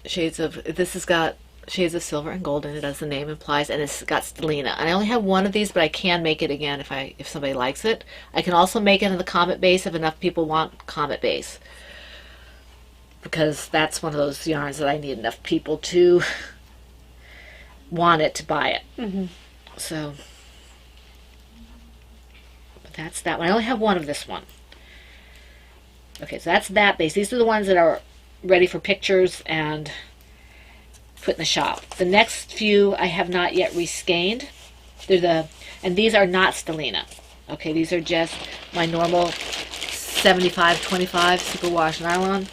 This has got shades of silver and gold in it, as the name implies, and it's got Stellina. And I only have 1 of these, but I can make it again if somebody likes it. I can also make it in the Comet base if enough people want Comet base, because that's one of those yarns that I need enough people to want it to buy it. Mm-hmm. So, but that's that one. I only have 1 of this one. Okay, so that's that base. These are the ones that are ready for pictures and put in the shop. The next few I have not yet reskeined. And these are not Stellina. Okay, these are just my normal 75-25 superwash nylon.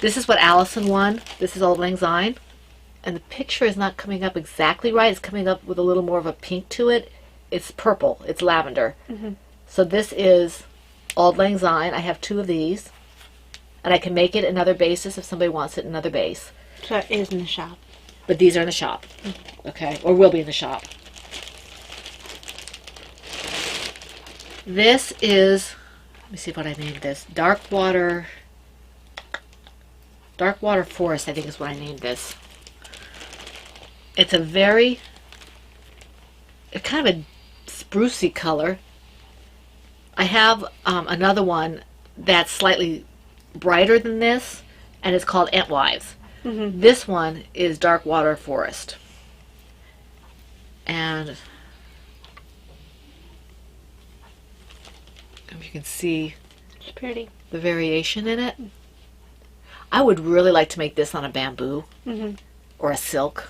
This is what Allison won. This is Auld Lang Syne. And the picture is not coming up exactly right. It's coming up with a little more of a pink to it. It's purple. It's lavender. Mm-hmm. So this is Auld Lang Syne. I have 2 of these. And I can make it in other bases if somebody wants it in another base. So it is in the shop. But these are in the shop. Okay? Or will be in the shop. This is, let me see what I named this. Dark Water Forest, I think is what I named this. It's a kind of a sprucey color. I have another one that's slightly brighter than this, and it's called Entwives. Mm-hmm. This one is Dark Water Forest. And if you can see It's pretty. the variation in it. I would really like to make this on a bamboo Mm-hmm. or a silk.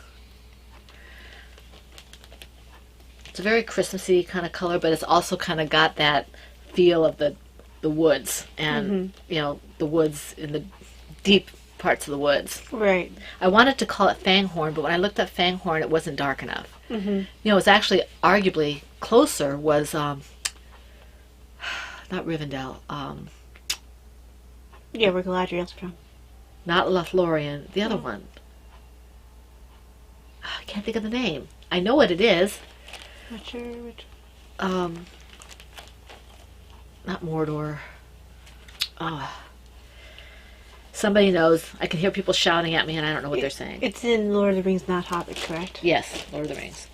It's a very Christmassy kind of color, but it's also kind of got that feel of the woods and the woods in the deep parts of the woods. Right. I wanted to call it Fanghorn, but when I looked up Fanghorn, it wasn't dark enough. Mm-hmm. It's actually arguably closer was not Rivendell, Yeah, where Galadriel's from. not Lothlorien, the other one. I can't think of the name. I know what it is. Not sure which. Not Mordor. Somebody knows. I can hear people shouting at me and I don't know what they're saying. It's in Lord of the Rings, not Hobbit, correct? Yes, Lord of the Rings.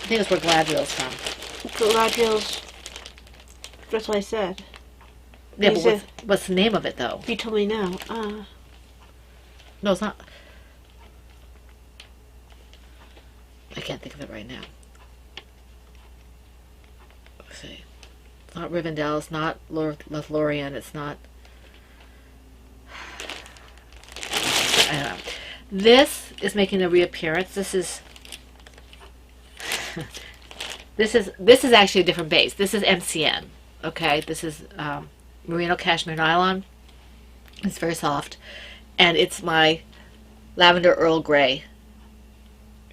I think it's where Galadriel's from. Galadriel's. That's what I said. Yeah, You but said- what's the name of it though? You told me no. No, it's not. I can't think of it right now. Let's see. It's not Rivendell. It's not Lothlorien. It's not. I don't know. This is making a reappearance. This is. This is actually a different base. This is MCN. Okay, this is merino cashmere nylon. It's very soft, and it's my lavender Earl Grey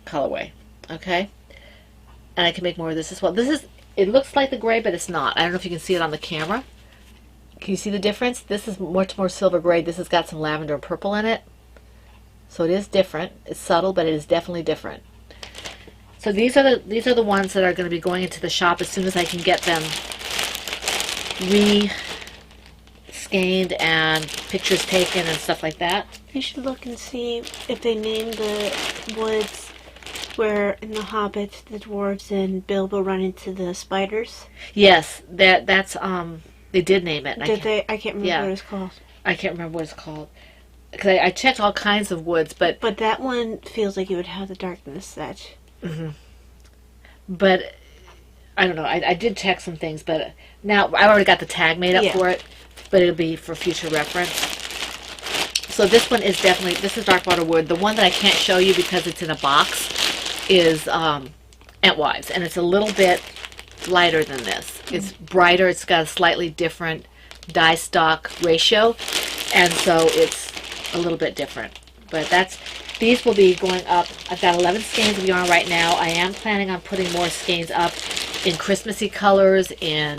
colorway. Okay, and I can make more of this as well. It looks like the gray, but it's not. I don't know if you can see it on the camera. Can you see the difference? This is much more silver gray. This has got some lavender and purple in it. So it is different. It's subtle, but it is definitely different. So these are the ones that are going to be going into the shop as soon as I can get them re-scanned and pictures taken and stuff like that. You should look and see if they name the woods where in The Hobbit the dwarves and Bilbo run into the spiders. Yes, that's they did name it. Did they? I can't remember what it's called. I can't remember what it's called. Because I checked all kinds of woods, but that one feels like it would have the darkness that. Mm-hmm. But I don't know. I did check some things, but now I already got the tag made up for it, but it'll be for future reference. So this one is definitely, this is Darkwater Wood. The one that I can't show you because it's in a box is Entwives, and it's a little bit lighter than this. It's brighter. It's got a slightly different dye stock ratio, and so it's a little bit different. But these will be going up. I've got 11 skeins of yarn right now. I am planning on putting more skeins up in Christmassy colors, in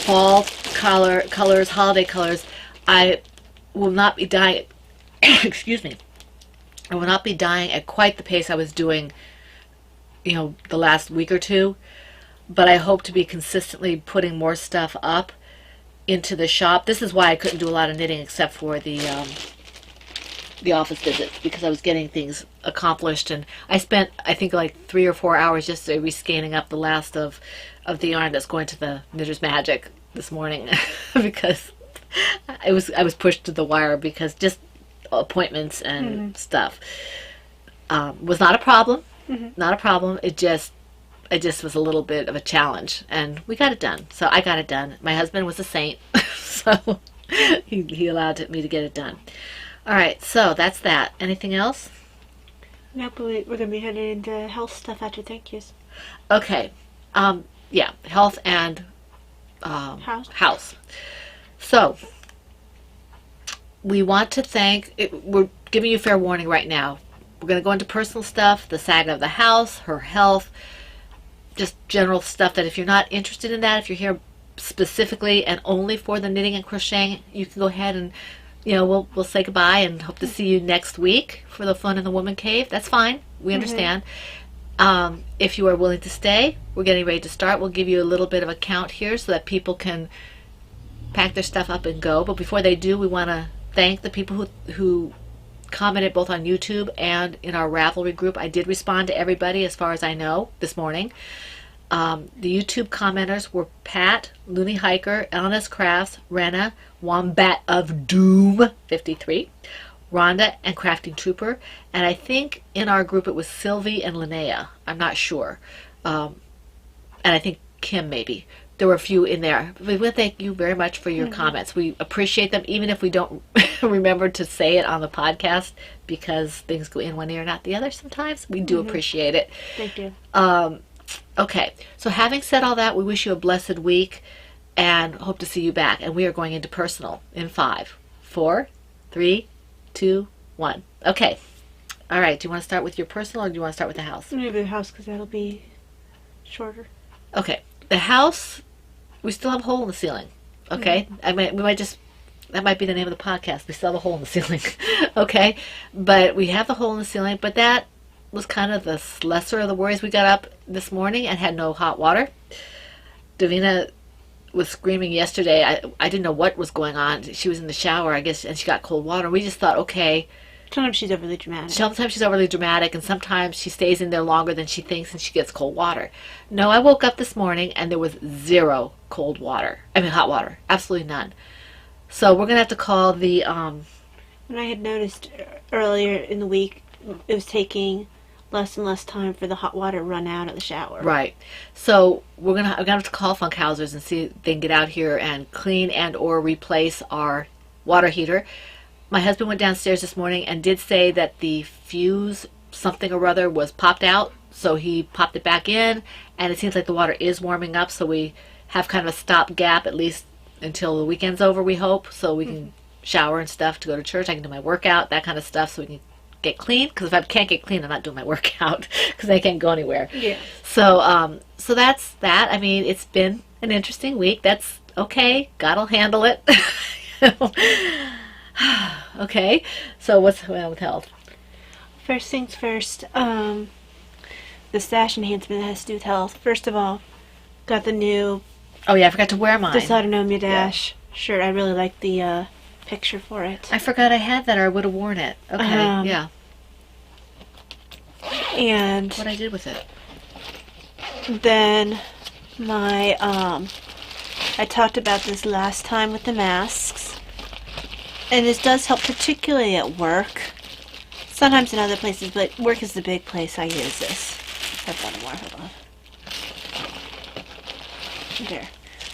fall colors, holiday colors. I will not be dyeing, excuse me, I will not be dyeing at quite the pace I was doing, the last week or two, but I hope to be consistently putting more stuff up into the shop. This is why I couldn't do a lot of knitting except for the office visits, because I was getting things accomplished, and I spent, I think, like 3 or 4 hours just re-scanning up the last of the yarn that's going to the Knitter's Magic this morning because I was pushed to the wire because just appointments and stuff. Was not a problem. Not a problem. It just was a little bit of a challenge, and we got it done. So I got it done. My husband was a saint, so he allowed me to get it done. All right, so that's that. Anything else? No, but we're going to be heading into health stuff after thank yous. Okay. Yeah, health and house. So, we want to thank, we're giving you fair warning right now. We're going to go into personal stuff, the saga of the house, her health, just general stuff that if you're not interested in that, if you're here specifically and only for the knitting and crocheting, you can go ahead and, we'll say goodbye and hope to see you next week for the Fun in the Woman Cave. That's fine. We understand. If you are willing to stay, we're getting ready to start. We'll give you a little bit of a count here so that people can pack their stuff up and go. But before they do, we want to thank the people who commented both on YouTube and in our Ravelry group. I did respond to everybody as far as I know this morning. The YouTube commenters were Pat, Looney Hiker, Elenis Crafts, Rena, Wombat of Doom 53, Rhonda, and Crafting Trooper. And I think in our group it was Sylvie and Linnea. I'm not sure. And I think Kim maybe. There were a few in there. We want to thank you very much for your comments. We appreciate them, even if we don't remember to say it on the podcast, because things go in one ear and not the other sometimes. We do appreciate it. Thank you. Okay, so having said all that, we wish you a blessed week and hope to see you back. And we are going into personal in 5, 4, 3, 2, 1. Okay. All right, do you want to start with your personal or do you want to start with the house? Maybe the house, because that'll be shorter. Okay. The house, we still have a hole in the ceiling. Okay? We might just, that might be the name of the podcast. We still have a hole in the ceiling. Okay? But we have the hole in the ceiling, but that was kind of the lesser of the worries. We got up this morning and had no hot water. Davina was screaming yesterday. I didn't know what was going on. She was in the shower, I guess, and she got cold water. We just thought, okay. Sometimes she's overly dramatic. Sometimes she's overly dramatic, and sometimes she stays in there longer than she thinks and she gets cold water. No, I woke up this morning and there was zero hot water. Absolutely none. So we're going to have to call the... And I had noticed earlier in the week, it was taking less and less time for the hot water to run out of the shower. Right. So we're gonna have to call Funkhausers and see if they can get out here and clean and or replace our water heater. My husband went downstairs this morning and did say that the fuse something or other was popped out, so he popped it back in, and it seems like the water is warming up, so we have kind of a stop gap at least until the weekend's over, we hope, so we can shower and stuff to go to church. I can do my workout, that kind of stuff, so we can get clean, because if I can't get clean, I'm not doing my workout because I can't go anywhere. Yeah. So so that's that. I mean, it's been an interesting week. That's okay. God'll handle it. Okay, so what's going on with health? First things first, the stash enhancement has to do with health. First of all, got the new Oh yeah, I forgot to wear mine. Dysautonomia Dash shirt. I really like the picture for it. I forgot I had that, or I would have worn it. Okay, yeah. And What I did with it? then my I talked about this last time with the masks, and this does help particularly at work. Sometimes in other places, but work is the big place I use this. I've got more. Hold on. There.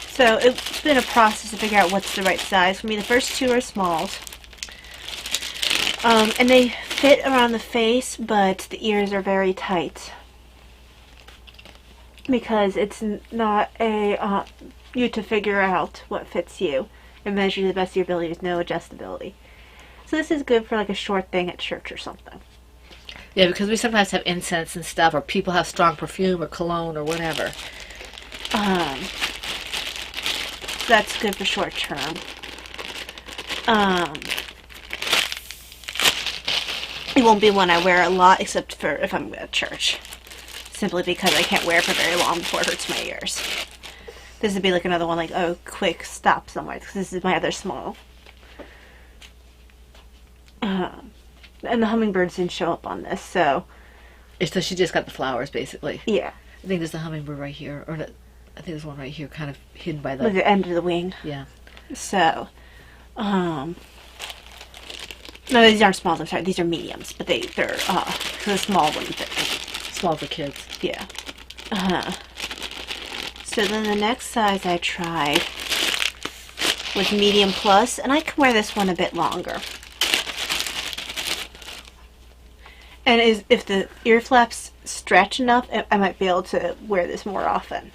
So it's been a process to figure out what's the right size for me. The first two are smalls. And they fit around the face, but the ears are very tight. Because it's not a you to figure out what fits you and measure to the best of your ability with no adjustability. So this is good for like a short thing at church or something. Yeah, because we sometimes have incense and stuff, or people have strong perfume or cologne or whatever. That's good for short term. It won't be one I wear a lot, except for if I'm at church. Simply because I can't wear it for very long before it hurts my ears. This would be like another one, like, oh, quick, stop somewhere, because this is my other small. And the hummingbirds didn't show up on this, so... So she just got the flowers, basically. Yeah. I think there's a hummingbird right here, or I think there's one right here, kind of hidden by With the end of the wing. Yeah. So, no, these aren't smalls, I'm sorry, these are mediums, but they're, the small ones fit me. Small for kids. Yeah. So then the next size I tried was medium plus, and I can wear this one a bit longer. And if the ear flaps stretch enough, I might be able to wear this more often.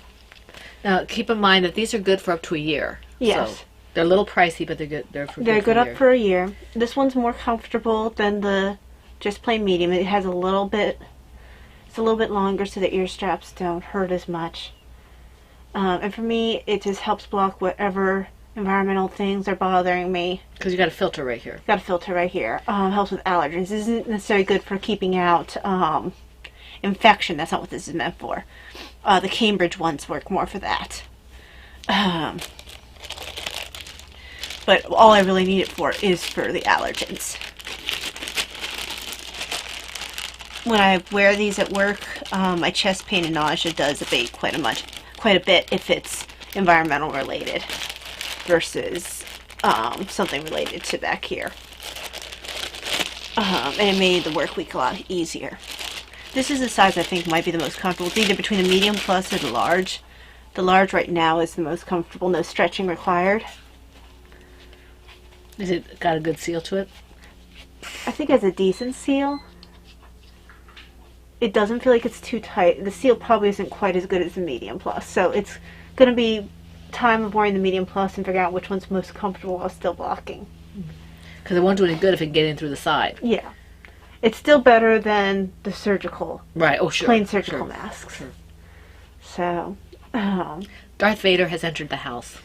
Now, keep in mind that these are good for up to a year. Yes. So they're a little pricey, but they're good. They're good a up year. for a year. This one's more comfortable than the just plain medium. It has a little bit, it's a little bit longer, so the ear straps don't hurt as much. And for me, it just helps block whatever environmental things are bothering me. Because you got a filter right here. Got a filter right here. Helps with allergens. This isn't necessarily good for keeping out infection. That's not what this is meant for. The Cambridge ones work more for that. But all I really need it for is for the allergens. When I wear these at work, my chest pain and nausea does abate quite a bit if it's environmental related versus something related to back here. And it made the work week a lot easier. This is the size I think might be the most comfortable. It's either between the medium plus or the large. The large right now is the most comfortable, no stretching required. Is it got a good seal to it? I think it has a decent seal. It doesn't feel like it's too tight. The seal probably isn't quite as good as the medium plus. So it's going to be time of wearing the medium plus and figuring out which one's most comfortable while still blocking. Because it won't do any good if it can get in through the side. Yeah. It's still better than the surgical, Right, oh sure. plain surgical Sure. masks. Sure. So, Darth Vader has entered the house.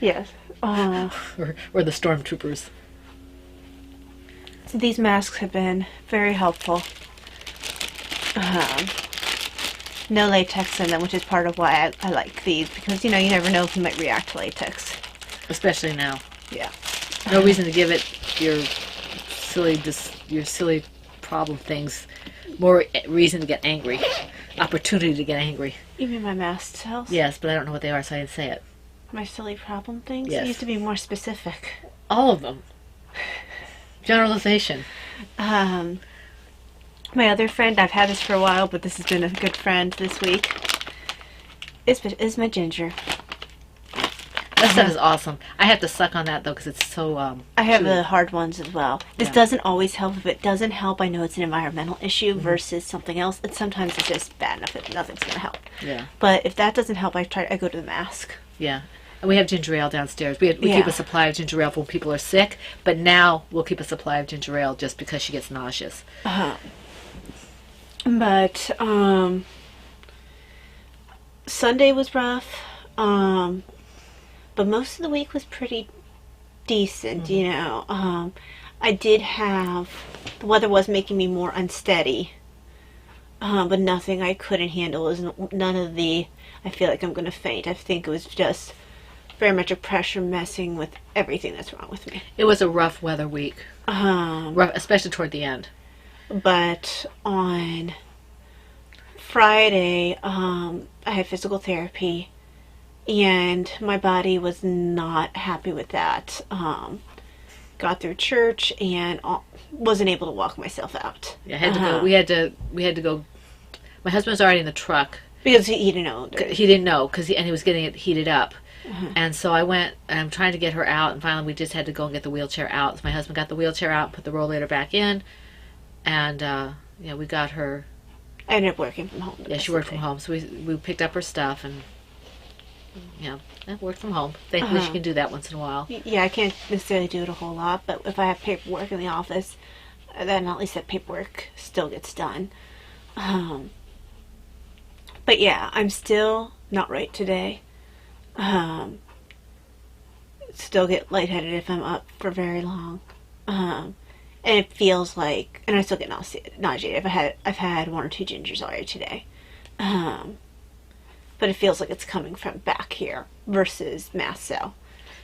yes. Or the stormtroopers. These masks have been very helpful. No latex in them, which is part of why I like these, because, you never know if you might react to latex. Especially now. Yeah. No reason to give it your silly problem things more reason to get angry. Opportunity to get angry. You mean my mask cells? Yes, but I don't know what they are, so I didn't say it. My silly problem things? Yes. It used to be more specific. All of them. Generalization. My other friend, I've had this for a while, but this has been a good friend this week, is my ginger. That stuff is awesome. I have to suck on that, though, because it's so, I have chewy. the hard ones as well. This Yeah. doesn't always help. If it doesn't help, I know it's an environmental issue versus something else. Sometimes it's just bad enough that nothing's going to help. Yeah. But if that doesn't help, I go to the mask. Yeah. And we have ginger ale downstairs. We Yeah. keep a supply of ginger ale for when people are sick, but now we'll keep a supply of ginger ale just because she gets nauseous. But Sunday was rough. But most of the week was pretty decent, you know. I did have, the weather was making me more unsteady, but nothing I couldn't handle. It was none of the, I feel like I'm going to faint. I think it was just very much a pressure messing with everything that's wrong with me. It was a rough weather week, rough, especially toward the end. But on Friday, I had physical therapy, and my body was not happy with that. Got through church and wasn't able to walk myself out. Yeah, I had to go. We had to go. My husband was already in the truck because he didn't know. He didn't know and he was getting it heated up. And so I went, and I'm trying to get her out, and finally we just had to go and get the wheelchair out. So my husband got the wheelchair out, put the rollator back in, and we got her. I ended up working from home. Yeah, she worked from home, so we picked up her stuff, and I worked from home. Thankfully, she can do that once in a while. Yeah, I can't necessarily do it a whole lot, but if I have paperwork in the office, then at least that paperwork still gets done. But yeah, I'm still not right today. Still get lightheaded if I'm up for very long. And it feels like, and I still get nauseated. I've had 1 or 2 gingers already today. But it feels like it's coming from back here versus mast cell.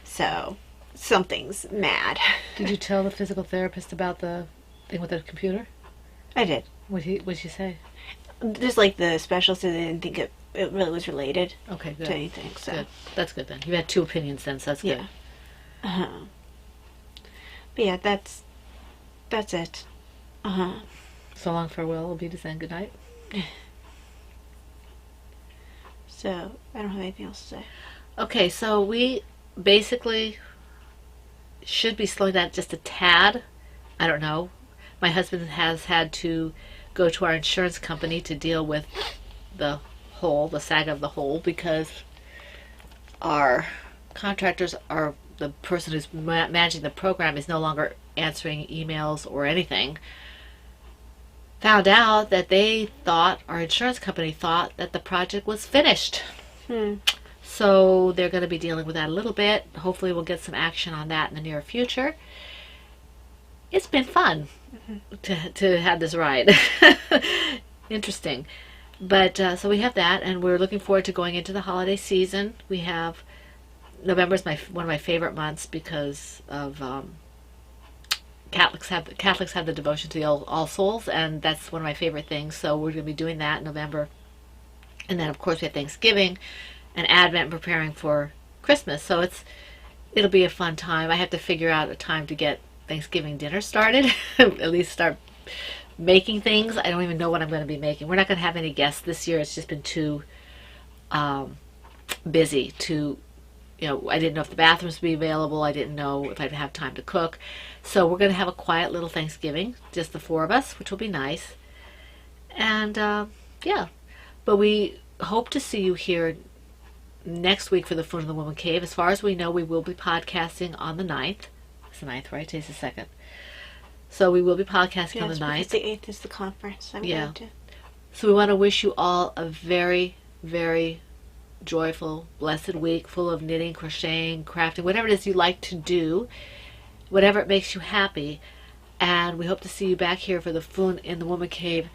So something's mad. Did you tell the physical therapist about the thing with the computer? I did. What'd she say? Just like the specialist, they didn't think it really was related to anything. So good. That's good then. You had 2 opinions then, so that's good. Yeah. But yeah, that's it. So long farewell will be to saying good night. So I don't have anything else to say. Okay, so we basically should be slowing down just a tad. I don't know. My husband has had to go to our insurance company to deal with the saga of the hole, because our contractors are, the person who's managing the program is no longer answering emails or anything. Found out that our insurance company thought that the project was finished. So they're going to be dealing with that a little bit. Hopefully we'll get some action on that in the near future. It's been fun to have this ride. Interesting. But so we have that, and we're looking forward to going into the holiday season. We have November is one of my favorite months because of Catholics have the devotion to the All Souls, and that's one of my favorite things. So we're going to be doing that in November, and then of course we have Thanksgiving and Advent, and preparing for Christmas. So it'll be a fun time. I have to figure out a time to get Thanksgiving dinner started, at least start making things. I don't even know what I'm going to be making. We're not going to have any guests this year. It's just been too busy to, I didn't know if the bathrooms would be available. I didn't know if I'd have time to cook. So we're going to have a quiet little Thanksgiving, just the 4 of us, which will be nice. And but we hope to see you here next week for the Food in the Woman Cave. As far as we know, we will be podcasting on the 9th. It's the 9th, right? Today's the 2nd. So we will be podcasting on the 9th. The 8th is the conference I'm going to. So we want to wish you all a very, very joyful, blessed week, full of knitting, crocheting, crafting, whatever it is you like to do, whatever it makes you happy. And we hope to see you back here for the Food in the Woman Cave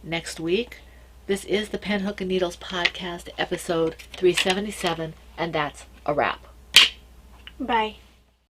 next week. This is the Pen, Hook, and Needles podcast, episode 377, and that's a wrap. Bye.